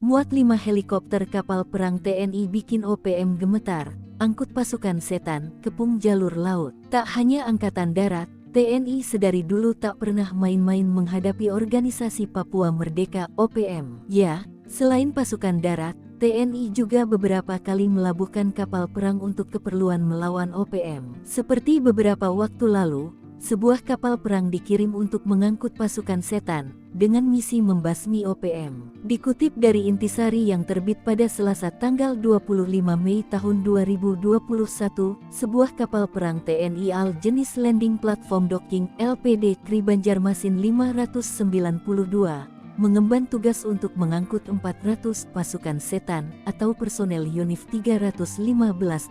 Muat 5 helikopter kapal perang TNI bikin OPM gemetar, angkut pasukan setan, kepung jalur laut. Tak hanya angkatan darat, TNI sedari dulu tak pernah main-main menghadapi organisasi Papua Merdeka (OPM). Ya, selain pasukan darat, TNI juga beberapa kali melabuhkan kapal perang untuk keperluan melawan OPM. Seperti beberapa waktu lalu, sebuah kapal perang dikirim untuk mengangkut pasukan setan, dengan misi membasmi OPM. Dikutip dari Intisari yang terbit pada Selasa tanggal 25 Mei tahun 2021, sebuah kapal perang TNI AL jenis Landing Platform Docking LPD Kri Banjarmasin 592, mengemban tugas untuk mengangkut 400 pasukan setan atau personel Yonif 315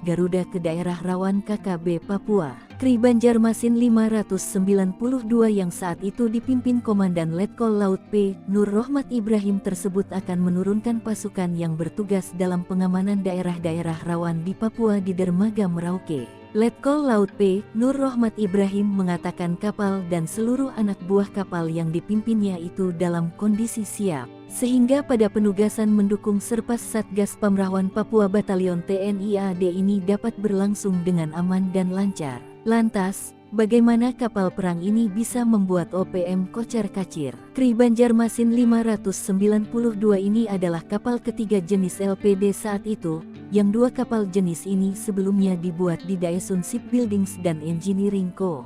Garuda ke daerah rawan KKB Papua. Kri Banjarmasin 592 yang saat itu dipimpin Komandan Letkol Laut P. Nur Rohmat Ibrahim tersebut akan menurunkan pasukan yang bertugas dalam pengamanan daerah-daerah rawan di Papua di dermaga Merauke. Letkol Laut P. Nur Rohmat Ibrahim mengatakan kapal dan seluruh anak buah kapal yang dipimpinnya itu dalam kondisi siap, sehingga pada penugasan mendukung Serpas Satgas Pamrahwan Papua Batalion TNI AD ini dapat berlangsung dengan aman dan lancar. Lantas, bagaimana kapal perang ini bisa membuat OPM kocar-kacir? Kri Banjarmasin 592 ini adalah kapal ketiga jenis LPD saat itu, yang dua kapal jenis ini sebelumnya dibuat di Daesun Shipbuildings dan Engineering Co.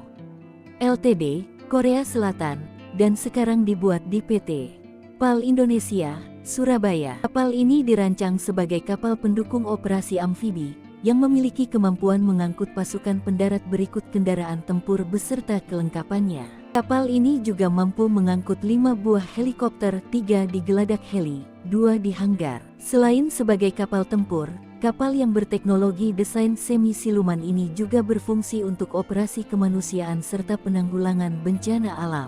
Ltd, Korea Selatan, dan sekarang dibuat di PT PAL Indonesia, Surabaya. Kapal ini dirancang sebagai kapal pendukung operasi amfibi, yang memiliki kemampuan mengangkut pasukan pendarat berikut kendaraan tempur beserta kelengkapannya. Kapal ini juga mampu mengangkut 5 buah helikopter, 3 di geladak heli, 2 di hanggar. Selain sebagai kapal tempur, kapal yang berteknologi desain semi-siluman ini juga berfungsi untuk operasi kemanusiaan serta penanggulangan bencana alam.